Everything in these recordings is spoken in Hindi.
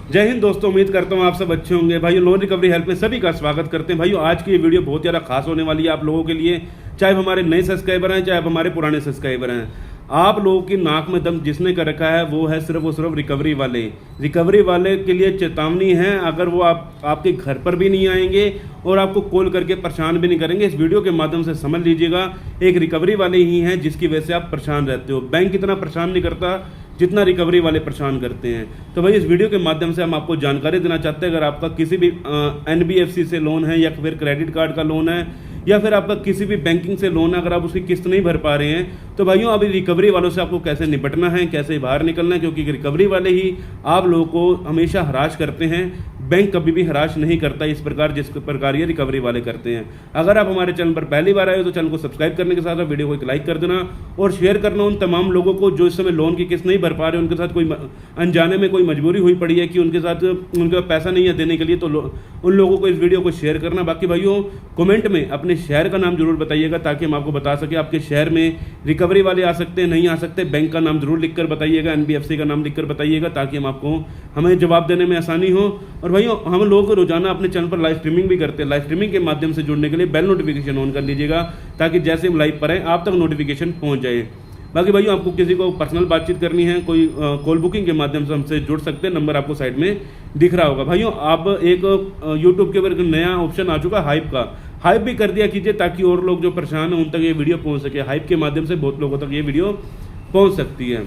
जय हिंद दोस्तों, उम्मीद करता हूँ आप सब अच्छे होंगे। भाइयों, लोन रिकवरी हेल्प में सभी का स्वागत करते हैं। भाइयों, आज की ये वीडियो बहुत ज़्यादा खास होने वाली है आप लोगों के लिए, चाहे हमारे नए सब्सक्राइबर हैं चाहे आप हमारे पुराने सब्सक्राइबर हैं। आप लोगों की नाक में दम जिसने कर रखा है वो है सिर्फ और सिर्फ रिकवरी वाले के लिए चेतावनी है। अगर वो आपके घर पर भी नहीं आएंगे और आपको कॉल करके परेशान भी नहीं करेंगे, इस वीडियो के माध्यम से समझ लीजिएगा। एक रिकवरी वाले ही हैं जिसकी वजह से आप परेशान रहते हो। बैंक इतना परेशान नहीं करता जितना रिकवरी वाले परेशान करते हैं। तो भाई, इस वीडियो के माध्यम से हम आपको जानकारी देना चाहते हैं। अगर आपका किसी भी NBFC से लोन है या फिर क्रेडिट कार्ड का लोन है या फिर आपका किसी भी बैंकिंग से लोन है, अगर आप उसकी किस्त नहीं भर पा रहे हैं तो भाइयों, अभी रिकवरी वालों से आपको कैसे निपटना है, कैसे बाहर निकलना है, क्योंकि रिकवरी वाले ही आप लोगों को हमेशा हराश करते हैं। बैंक कभी भी हराश नहीं करता इस प्रकार जिस प्रकार ये रिकवरी वाले करते हैं। अगर आप हमारे चैनल पर पहली बार आए हो तो चैनल को सब्सक्राइब करने के साथ वीडियो को एक लाइक कर देना और शेयर करना उन तमाम लोगों को जो इस समय लोन की किस्त नहीं भर पा रहे, उनके साथ कोई अनजाने में कोई मजबूरी हुई पड़ी है कि उनके साथ उनके पास पैसा नहीं है देने के लिए, तो उन लोगों को इस वीडियो को शेयर करना। बाकी भाइयों, कमेंट में अपने शहर का नाम जरूर बताइएगा ताकि हम आपको बता सके आपके शहर में रिकवरी वाले आ सकते हैं नहीं आ सकते। बैंक का नाम जरूर लिखकर बताइएगा, NBFC का नाम लिखकर बताइएगा ताकि हमें जवाब देने में आसानी हो। और भाइयों, हम लोग रोजाना अपने चैनल पर लाइव स्ट्रीमिंग भी करते हैं। लाइव स्ट्रीमिंग के माध्यम से जुड़ने के लिए बेल नोटिफिकेशन ऑन कर लीजिएगा ताकि जैसे हम लाइव पर आए आप तक नोटिफिकेशन पहुंच जाए। बाकी भाइयों, आपको किसी को पर्सनल बातचीत करनी है, कोई कॉल बुकिंग के माध्यम से हमसे जुड़ सकते हैं। नंबर आपको साइड में दिख रहा होगा। भाइयों, आप एक यूट्यूब के ऊपर नया ऑप्शन आ चुका है हाइप का, हाइप भी कर दिया कीजिए ताकि और लोग जो परेशान हैं उन तक ये वीडियो पहुंच सके। हाइप के माध्यम से बहुत लोगों तक ये वीडियो पहुंच सकती है।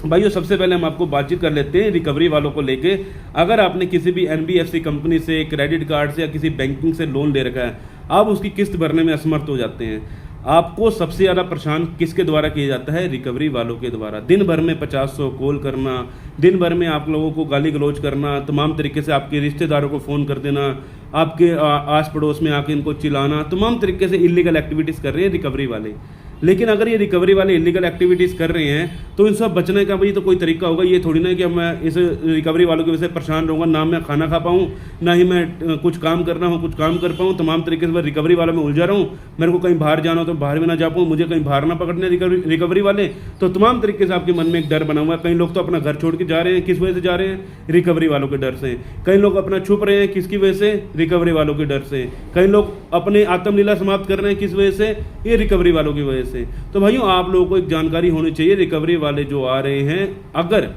भाइयों, सबसे पहले हम आपको बातचीत कर लेते हैं रिकवरी वालों को लेके। अगर आपने किसी भी NBFC कंपनी से, क्रेडिट कार्ड से या किसी बैंकिंग से लोन ले रखा है, आप उसकी किस्त भरने में असमर्थ हो जाते हैं। आपको सबसे ज़्यादा परेशान किसके द्वारा किया जाता है? रिकवरी वालों के द्वारा। दिन भर में 50-100 कॉल करना, दिन भर में आप लोगों को गाली गलौज करना, तमाम तरीके से आपके रिश्तेदारों को फ़ोन कर देना, आपके आस पड़ोस में आके इनको चिल्लाना, तमाम तरीके से इलीगल एक्टिविटीज़ कर रहे हैं रिकवरी वाले। लेकिन अगर ये रिकवरी वाले इलीगल एक्टिविटीज़ कर रहे हैं तो इनसे बचने का भी तो कोई तरीका होगा। ये थोड़ी ना कि मैं इस रिकवरी वालों की वजह से परेशान रहूँगा, ना मैं खाना खा पाऊँ, ना ही मैं कुछ काम करना हो कुछ काम कर पाऊँ। तमाम तरीके से मैं रिकवरी वालों में उलझा रहा हूँ। मेरे को कहीं बाहर जाना हो तो बाहर भी ना जा पाऊँ, मुझे कहीं बाहर ना पकड़ने रिकवरी वाले। तो तमाम तरीके से आपके मन में एक डर बना हुआ है। कई लोग तो अपना घर छोड़ के जा रहे हैं, किस वजह से जा रहे हैं? रिकवरी वालों के डर से। कई लोग अपना छुप रहे हैं, किसकी वजह से? रिकवरी वालों के डर से। कई लोग अपने आत्मलीला समाप्त कर रहे हैं, किस वजह से? ये रिकवरी वालों की वजह से। तो भाइयों, आप लोगों को एक जानकारी होनी चाहिए, रिकवरी वाले जो आ रहे हैं, अगर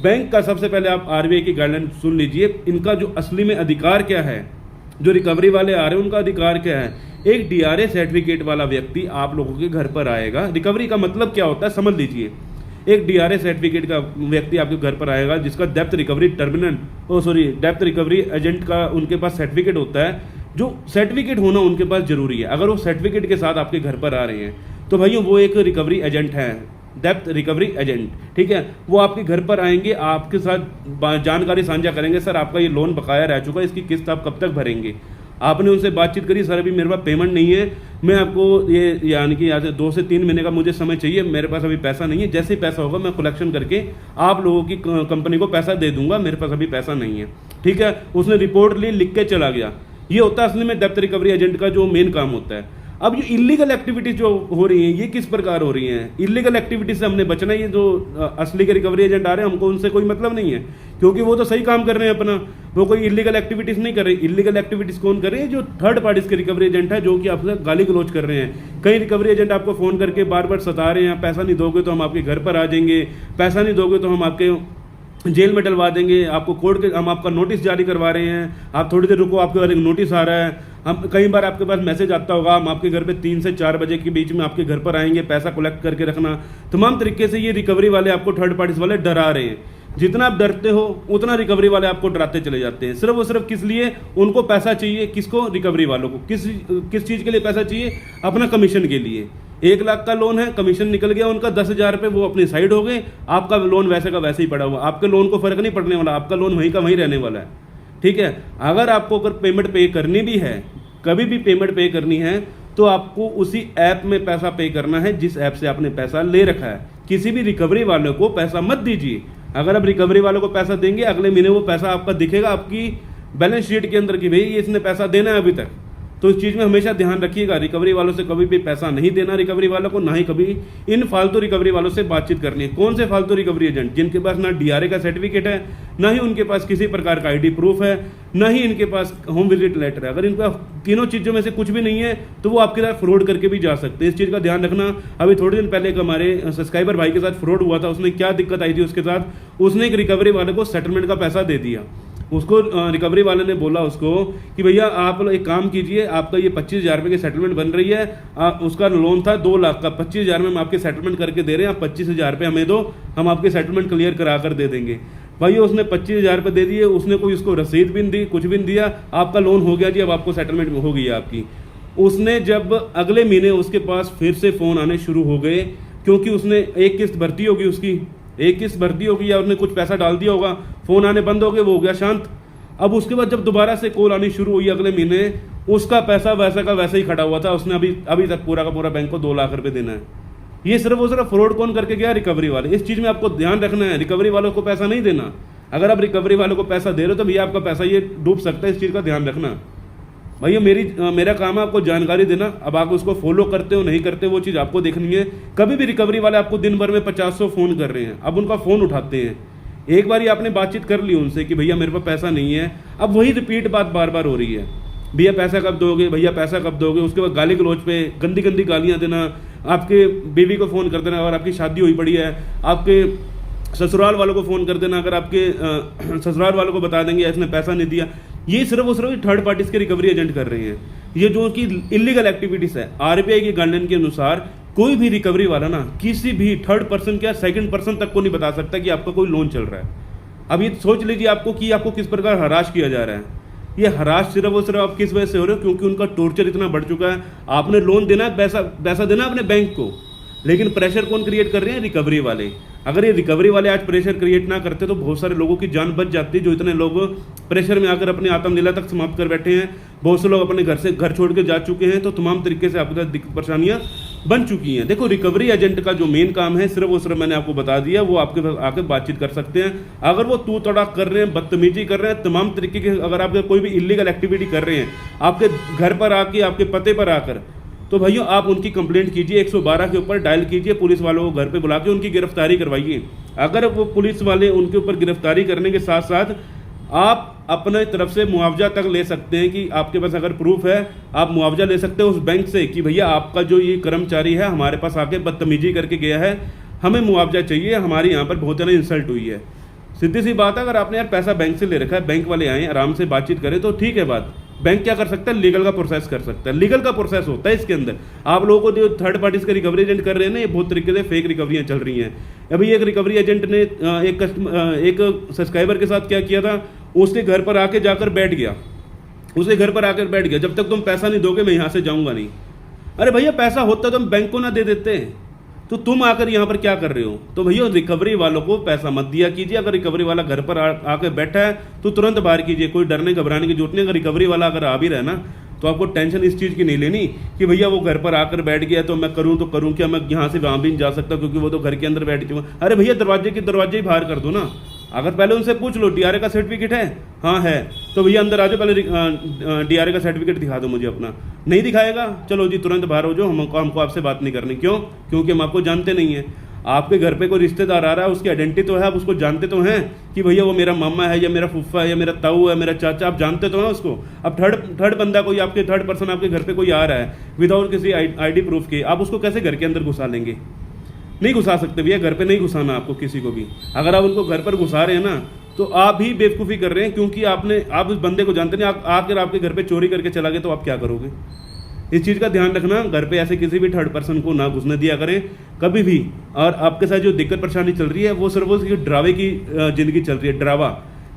बैंक का सबसे पहले आप RBI की गाइडलाइन सुन लीजिए। इनका जो असली में अधिकार क्या है, जो रिकवरी वाले आ रहे हैं उनका अधिकार क्या है? एक DRA सर्टिफिकेट वाला व्यक्ति आप लोगों के घर पर आएगा। रिकवरी का मतलब क्या होता है समझ लीजिए। एक DRA सर्टिफिकेट का व्यक्ति आपके घर पर आएगा जिसका डेप्थ रिकवरी एजेंट का उनके पास सर्टिफिकेट होता है। जो सर्टिफिकेट होना उनके पास जरूरी है। अगर वो सर्टिफिकेट के साथ आपके घर पर आ रहे हैं तो भाइयों, वो एक रिकवरी एजेंट है, डेप्थ रिकवरी एजेंट। ठीक है, वो आपके घर पर आएंगे, आपके साथ जानकारी साझा करेंगे। सर, आपका ये लोन बकाया रह चुका है, इसकी किस्त आप कब तक भरेंगे? आपने उनसे बातचीत करी, सर अभी मेरे पास पेमेंट नहीं है, मैं आपको ये यानी कि 2 से 3 महीने का मुझे समय चाहिए, मेरे पास अभी पैसा नहीं है। जैसे ही पैसा होगा मैं कलेक्शन करके आप लोगों की कंपनी को पैसा दे दूंगा, मेरे पास अभी पैसा नहीं है। ठीक है, उसने रिपोर्ट ली, लिख के चला गया। ये होता है असली में डेप्थ रिकवरी एजेंट का जो मेन काम होता है। अब ये इलीगल एक्टिविटीज जो हो रही हैं, ये किस प्रकार हो रही हैं? इलीगल एक्टिविटीज से हमने बचना है। ये जो असली के रिकवरी एजेंट आ रहे हैं, हमको उनसे कोई मतलब नहीं है, क्योंकि वो तो सही काम कर रहे हैं अपना, वो कोई इलीगल एक्टिविटीज नहीं कर रहे। इलीगल एक्टिविटीज कौन कर रहे हैं? जो थर्ड पार्टीज के रिकवरी एजेंट है, जो कि आपसे गाली गलौज कर रहे हैं। कई रिकवरी एजेंट आपको फोन करके बार बार सता रहे हैं, पैसा नहीं दोगे तो हम आपके घर पर आ जाएंगे, पैसा नहीं दोगे तो हम आपके जेल में डलवा देंगे, आपको कोर्ट के हम आपका नोटिस जारी करवा रहे हैं, आप थोड़ी देर रुको, आपके घर एक नोटिस आ रहा है। हम कई बार आपके पास मैसेज आता होगा, हम आपके घर पे 3 से 4 बजे के बीच में आपके घर पर आएंगे, पैसा कलेक्ट करके रखना। तमाम तरीके से ये रिकवरी वाले आपको थर्ड पार्टीज वाले डरा रहे हैं। जितना आप डरते हो उतना रिकवरी वाले आपको डराते चले जाते हैं। सिर्फ और सिर्फ किस लिए? उनको पैसा चाहिए। किसको? रिकवरी वालों को। किस चीज़ के लिए पैसा चाहिए? अपना कमीशन के लिए। 1 लाख का लोन है, कमीशन निकल गया उनका 10,000 रुपये, वो अपनी साइड हो गए, आपका लोन वैसे का वैसे ही पड़ा हुआ। आपके लोन को फर्क नहीं पड़ने वाला, आपका लोन वहीं का वहीं रहने वाला है। ठीक है, अगर पेमेंट पे करनी भी है, कभी भी पेमेंट पे करनी है, तो आपको उसी ऐप में पैसा पे करना है जिस ऐप से आपने पैसा ले रखा है। किसी भी रिकवरी वाले को पैसा मत दीजिए। अगर आप रिकवरी वालों को पैसा देंगे, अगले महीने वो पैसा आपका दिखेगा आपकी बैलेंस शीट के अंदर कि भाई ये इसने पैसा देना है अभी तक, तो इस चीज़ में हमेशा ध्यान रखिएगा, रिकवरी वालों से कभी भी पैसा नहीं देना रिकवरी वालों को, ना ही कभी इन फालतू रिकवरी वालों से बातचीत करनी है। कौन से फालतू रिकवरी एजेंट? जिनके पास ना डीआरए का सर्टिफिकेट है, ना ही उनके पास किसी प्रकार का आईडी प्रूफ है, ना ही इनके पास होम विजिट लेटर है। अगर इनका तीनों चीज़ों में से कुछ भी नहीं है तो वो आपके साथ फ्रॉड करके भी जा सकते हैं। इस चीज़ का ध्यान रखना। अभी थोड़े दिन पहले एक हमारे सब्सक्राइबर भाई के साथ फ्रॉड हुआ था। उसने क्या दिक्कत आई थी उसके साथ, उसने एक रिकवरी वाले को सेटलमेंट का पैसा दे दिया। उसको रिकवरी वाले ने बोला उसको कि भैया आप एक काम कीजिए, आपका ये 25,000 रुपये की सेटलमेंट बन रही है, उसका लोन था 2 लाख का, 25,000 में हम आपके सेटलमेंट करके दे रहे हैं, आप 25,000 रुपये हमें दो, हम आपके सेटलमेंट क्लियर करा कर दे देंगे। भाई उसने 25,000 रुपये दे दिए, उसने कोई उसको रसीद भी नहीं दी, कुछ भी नहीं दिया, आपका लोन हो गया जी, अब आपको सेटलमेंट हो गई आपकी। उसने जब अगले महीने उसके पास फिर से फ़ोन आने शुरू हो गए, क्योंकि उसने एक किस्त भर्ती होगी, उसकी एक किस्त भर्ती होगी या उसने कुछ पैसा डाल दिया होगा, फ़ोन आने बंद हो गए, वो हो गया शांत। अब उसके बाद जब दोबारा से कॉल आनी शुरू हुई अगले महीने, उसका पैसा वैसा का वैसा ही खड़ा हुआ था। उसने अभी तक पूरा का पूरा बैंक को 2 लाख रुपए देना है। ये सिर्फ वो सिर्फ फ्रॉड कौन करके गया? रिकवरी वाले। इस चीज़ में आपको ध्यान रखना है, रिकवरी वालों को पैसा नहीं देना। अगर आप रिकवरी वालों को पैसा दे रहे हो तो भैया आपका पैसा ये डूब सकता है, इस चीज़ का ध्यान रखना। भैया मेरा काम है आपको जानकारी देना। अब आप उसको फॉलो करते हो नहीं करते वो चीज़ आपको देखनी है। कभी भी रिकवरी वाले आपको दिन भर में 50-100 फ़ोन कर रहे हैं, अब उनका फ़ोन उठाते हैं। एक बार आपने बातचीत कर ली उनसे कि भैया मेरे पास पैसा नहीं है, अब वही रिपीट बात बार बार हो रही है, भैया पैसा कब दोगे, भैया पैसा कब दोगे। उसके बाद गाली गलौज पे गंदी गंदी गालियाँ देना, आपके बीवी को फ़ोन कर देना अगर आपकी शादी हुई पड़ी है, आपके ससुराल वालों को फ़ोन कर देना अगर आपके ससुराल वालों को बता देंगे इसने पैसा नहीं दिया। ये सिर्फ और सिर्फ थर्ड पार्टीज के रिकवरी एजेंट कर रहे हैं, ये जो कि इलीगल एक्टिविटीज़ है। आरबीआई की गाइडलाइन के अनुसार कोई भी रिकवरी वाला ना किसी भी थर्ड पर्सन या सेकंड पर्सन तक को नहीं बता सकता कि आपका कोई लोन चल रहा है। अब ये सोच लीजिए आपको कि आपको किस प्रकार हराश किया जा रहा है। ये हराश सिर्फ और सिर्फ आप किस वजह से हो रहे हो? क्योंकि उनका टॉर्चर इतना बढ़ चुका है। आपने लोन देना है, पैसा देना अपने बैंक को, लेकिन प्रेशर कौन क्रिएट कर रहे हैं? रिकवरी वाले। अगर ये रिकवरी वाले आज प्रेशर क्रिएट ना करते तो बहुत सारे लोगों की जान बच जाती। जो इतने लोग प्रेशर में आकर अपनी आत्मलीला तक समाप्त कर बैठे हैं, बहुत से लोग अपने घर छोड़ के जा चुके हैं। तो तमाम तरीके से आपके साथ दिक्कत परेशानियां बन चुकी हैं। देखो, रिकवरी एजेंट का जो मेन काम है सिर्फ वो सिर्फ मैंने आपको बता दिया, वो आपके पास आकर बातचीत कर सकते हैं। अगर वो तू तड़ाक कर रहे हैं, बदतमीजी कर रहे हैं, तमाम तरीके के अगर आप कोई भी इलीगल एक्टिविटी कर रहे हैं आपके घर पर आके, आपके पते पर आकर, तो भाइयों आप उनकी कंप्लेंट कीजिए। 112 के ऊपर डायल कीजिए, पुलिस वालों को घर पे बुला के उनकी गिरफ्तारी करवाइए। अगर वो पुलिस वाले उनके ऊपर गिरफ्तारी करने के साथ साथ आप अपने तरफ से मुआवजा तक ले सकते हैं कि आपके पास अगर प्रूफ है आप मुआवजा ले सकते हो उस बैंक से कि भैया आपका जो ये कर्मचारी है हमारे पास आके बदतमीजी करके गया है, हमें मुआवजा चाहिए, हमारी यहाँ पर बहुत ज़्यादा इंसल्ट हुई है। सीधी सी बात है, अगर आपने यार पैसा बैंक से ले रखा है, बैंक वाले आए आराम से बातचीत करें तो ठीक है बात। बैंक क्या कर सकता है? लीगल का प्रोसेस कर सकता है। लीगल का प्रोसेस होता है इसके अंदर। आप लोगों को जो थर्ड पार्टीज के रिकवरी एजेंट कर रहे हैं ना, ये बहुत तरीके से फेक रिकवरियां चल रही हैं। अभी एक रिकवरी एजेंट ने एक सब्सक्राइबर के साथ क्या किया था, उसके घर पर आके जाकर बैठ गया, उसके घर पर आकर बैठ गया, जब तक तुम पैसा नहीं दोगे मैं यहाँ से जाऊँगा नहीं। अरे भैया पैसा होता तो हम बैंक को ना दे देते, तो तुम आकर यहाँ पर क्या कर रहे हो? तो भैया रिकवरी वालों को पैसा मत दिया कीजिए। अगर रिकवरी वाला घर पर आकर बैठा है तो तुरंत बाहर कीजिए, कोई डरने घबराने की जरूरत नहीं। अगर रिकवरी वाला अगर आ भी रहा है ना तो आपको टेंशन इस चीज़ की नहीं लेनी कि भैया वो घर पर आकर बैठ गया तो मैं करूँ तो करूँ क्या, मैं यहाँ से वहाँ भी नहीं जा सकता क्योंकि वो तो घर के अंदर बैठ चुका। अरे भैया दरवाजे ही बाहर कर दो ना। अगर पहले उनसे पूछ लो डीआरए का सर्टिफिकेट है, हाँ है, तो भैया अंदर आ जाओ, पहले डीआरए का सर्टिफिकेट दिखा दो मुझे अपना। नहीं दिखाएगा, चलो जी तुरंत बाहर हो जाओ, हमको आपसे बात नहीं करनी। क्यों? क्योंकि हम आपको जानते नहीं हैं। आपके घर पे कोई रिश्तेदार आ रहा है, उसकी आइडेंटिटी तो है, आप उसको जानते तो हैं कि भैया वो मेरा मामा है या मेरा फूफा है या मेरा ताऊ है, मेरा चाचा, आप जानते तो हैं उसको। अब थर्ड बंदा कोई आपके थर्ड पर्सन आपके घर पे कोई आ रहा है विदाउट किसी आईडी प्रूफ के, आप उसको कैसे घर के अंदर घुसा लेंगे? नहीं घुसा सकते भैया, घर पे नहीं घुसाना आपको किसी को भी। अगर आप उनको घर पर घुसा रहे हैं ना तो आप ही बेवकूफ़ी कर रहे हैं, क्योंकि आप उस बंदे को जानते नहीं। आकर आपके घर पे चोरी करके चला गया तो आप क्या करोगे? इस चीज़ का ध्यान रखना, घर पे ऐसे किसी भी थर्ड पर्सन को ना घुसने दिया करें कभी भी। और आपके साथ जो दिक्कत परेशानी चल रही है वो सिर्फ उसकी ड्रावे की ज़िंदगी चल रही है। ड्रावा,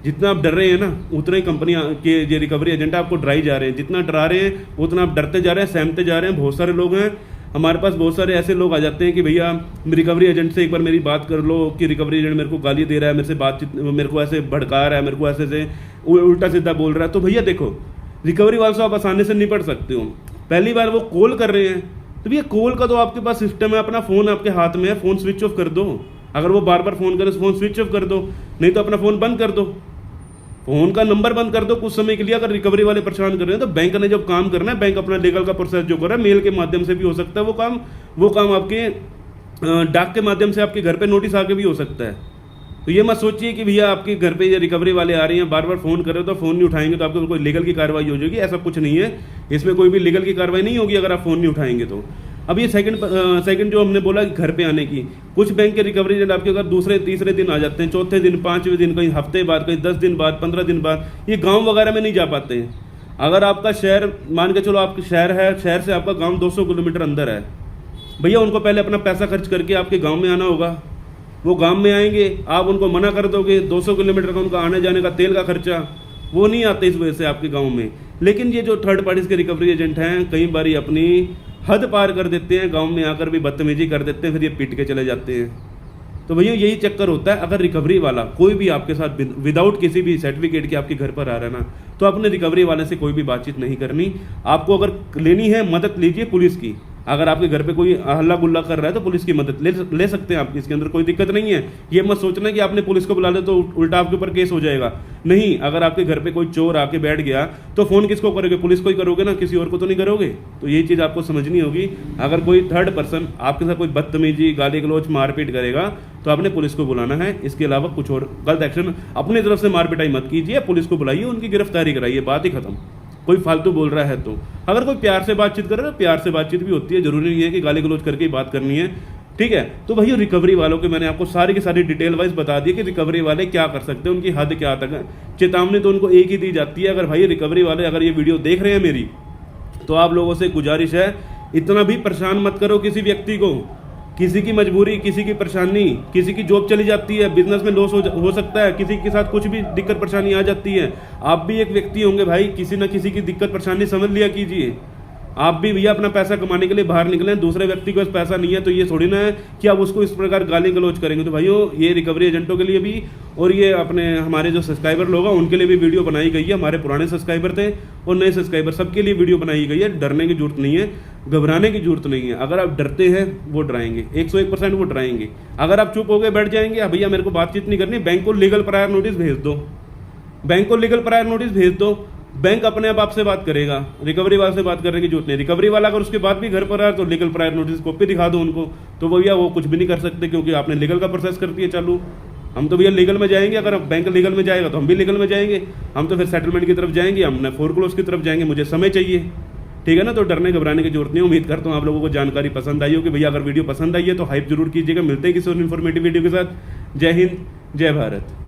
जितना आप डर रहे हैं ना उतना ही कंपनियां के जो रिकवरी एजेंट आपको डराई जा रहे हैं। जितना डरा रहे हैं उतना आप डरते जा रहे हैं, सहमते जा रहे हैं। बहुत सारे लोग हैं हमारे पास, बहुत सारे ऐसे लोग आ जाते हैं कि भैया रिकवरी एजेंट से एक बार मेरी बात कर लो कि रिकवरी एजेंट मेरे को गाली दे रहा है, मेरे से बातचीत, मेरे को ऐसे भड़का रहा है, मेरे को ऐसे उल्टा सीधा बोल रहा है। तो भैया देखो, रिकवरी वालों से आप आसानी से निपट सकते हो। पहली बार वो कॉल कर रहे हैं तो भैया कॉल का तो आपके पास सिस्टम है, अपना फ़ोन आपके हाथ में है, फ़ोन स्विच ऑफ कर दो। अगर वो बार बार फ़ोन करे तो फ़ोन स्विच ऑफ कर दो, नहीं तो अपना फ़ोन बंद कर दो। फोन का नंबर बंद कर दो कुछ समय के लिए। अगर रिकवरी वाले परेशान कर रहे हैं तो बैंक ने जब काम करना है, बैंक अपना लीगल का प्रोसेस जो कर रहा है, मेल के माध्यम से भी हो सकता है वो काम आपके डाक के माध्यम से आपके घर पे नोटिस आके भी हो सकता है। तो ये मत सोचिए कि भैया आपके घर पे ये रिकवरी वाले आ रहे हैं, बार बार फोन कर रहे हो तो फोन नहीं उठाएंगे तो आपके कोई लीगल की कार्रवाई हो जाएगी। ऐसा कुछ नहीं है, इसमें कोई भी लीगल की कार्रवाई नहीं होगी अगर आप फोन नहीं उठाएंगे तो। अब ये सेकंड जो हमने बोला कि घर पे आने की, कुछ बैंक के रिकवरी एजेंट आपके अगर दूसरे तीसरे दिन आ जाते हैं, चौथे दिन, पांचवें दिन, कहीं हफ्ते बाद, कहीं 10 दिन बाद, 15 दिन बाद, ये गाँव वगैरह में नहीं जा पाते हैं। अगर आपका शहर मान के चलो आपका शहर है, शहर से आपका गाँव 200 किलोमीटर अंदर है, भैया उनको पहले अपना पैसा खर्च करके आपके गाँव में आना होगा। वो गांव में आएंगे, आप उनको मना कर दोगे, 200 किलोमीटर का उनका आने जाने का तेल का खर्चा, वो नहीं आते इस वजह से आपके गांव में। लेकिन ये जो थर्ड पार्टीज के रिकवरी एजेंट हैं, कई बार अपनी हद पार कर देते हैं, गांव में आकर भी बदतमीजी कर देते हैं, फिर ये पीट के चले जाते हैं। तो भैया यही चक्कर होता है। अगर रिकवरी वाला कोई भी आपके साथ विदाउट किसी भी सर्टिफिकेट के आपके घर पर आ रहा है ना, तो अपने रिकवरी वाले से कोई भी बातचीत नहीं करनी। आपको अगर लेनी है मदद लीजिए पुलिस की। अगर आपके घर पे कोई हल्ला गुल्ला कर रहा है तो पुलिस की मदद ले सकते हैं आप, इसके अंदर कोई दिक्कत नहीं है। ये मत सोचना कि आपने पुलिस को बुला लिया तो उल्टा आपके ऊपर केस हो जाएगा। नहीं, अगर आपके घर पे कोई चोर आके बैठ गया तो फोन किसको करोगे? पुलिस को ही करोगे ना, किसी और को तो नहीं करोगे। तो ये चीज़ आपको समझनी होगी। अगर कोई थर्ड पर्सन आपके साथ कोई बदतमीजी, गाली गलौज, मारपीट करेगा तो आपने पुलिस को बुलाना है। इसके अलावा कुछ और गलत एक्शन अपनी तरफ से मारपिटाई मत कीजिए, पुलिस को बुलाइए, उनकी गिरफ्तारी कराइए, बात ही खत्म। कोई फालतू बोल रहा है तो अगर कोई प्यार से बातचीत कर रहा है, प्यार से बातचीत भी होती है, जरूरी नहीं है कि गाली गलौज करके ही बात करनी है, ठीक है। तो भैया रिकवरी वालों के मैंने आपको सारी की सारी डिटेल वाइज बता दी कि रिकवरी वाले क्या कर सकते हैं, उनकी हद क्या तक है। चेतावनी तो उनको एक ही दी जाती है। अगर भाई रिकवरी वाले अगर ये वीडियो देख रहे हैं मेरी, तो आप लोगों से गुजारिश है, इतना भी परेशान मत करो किसी व्यक्ति को। किसी की मजबूरी, किसी की परेशानी, किसी की जॉब चली जाती है, बिजनेस में लॉस हो सकता है, किसी के साथ कुछ भी दिक्कत परेशानी आ जाती है। आप भी एक व्यक्ति होंगे भाई, किसी न किसी की दिक्कत परेशानी समझ लिया कीजिए। आप भी भैया अपना पैसा कमाने के लिए बाहर निकले, दूसरे व्यक्ति के पास पैसा नहीं है तो ये थोड़ी ना है कि आप उसको इस प्रकार गाली गलौज करेंगे। तो भाइयों ये रिकवरी एजेंटों के लिए भी और ये अपने हमारे जो सब्सक्राइबर लोग हैं उनके लिए भी वीडियो बनाई गई है। हमारे पुराने सब्सक्राइबर थे और नए सब्सक्राइबर सबके लिए वीडियो बनाई गई है। डरने की जरूरत नहीं है, घबराने की जरूरत नहीं है। अगर आप डरते हैं वो डराएंगे, 101% वो डराएंगे। अगर आप चुप हो गए बैठ जाएंगे, भैया मेरे को बातचीत नहीं करनी, बैंक को लीगल प्रायर नोटिस भेज दो, बैंक को लीगल प्रायर नोटिस भेज दो, बैंक अपने आप आपसे बात करेगा। रिकवरी वाले से बात करने की जरूरत नहीं। रिकवरी वाला अगर उसके बाद भी घर पर आए तो लीगल प्रायर नोटिस कॉपी दिखा दो उनको, तो भैया वो कुछ भी नहीं कर सकते क्योंकि आपने लीगल का प्रोसेस कर दिया चालू। हम तो भैया लीगल में जाएंगे, अगर बैंक लीगल में जाएगा तो हम भी लीगल में जाएंगे। हम तो फिर सेटलमेंट की तरफ जाएंगे, हम फोरक्लोज की तरफ जाएंगे। मुझे समय चाहिए, ठीक है ना। तो डरने घबराने की जरूरत नहीं। उम्मीद करता हूँ आप लोगों को जानकारी पसंद आई हो कि भैया अगर वीडियो पसंद आई है तो हाइप जरूर कीजिएगा। मिलते हैं किसी और इन्फॉर्मेटिव वीडियो के साथ। जय हिंद, जय भारत।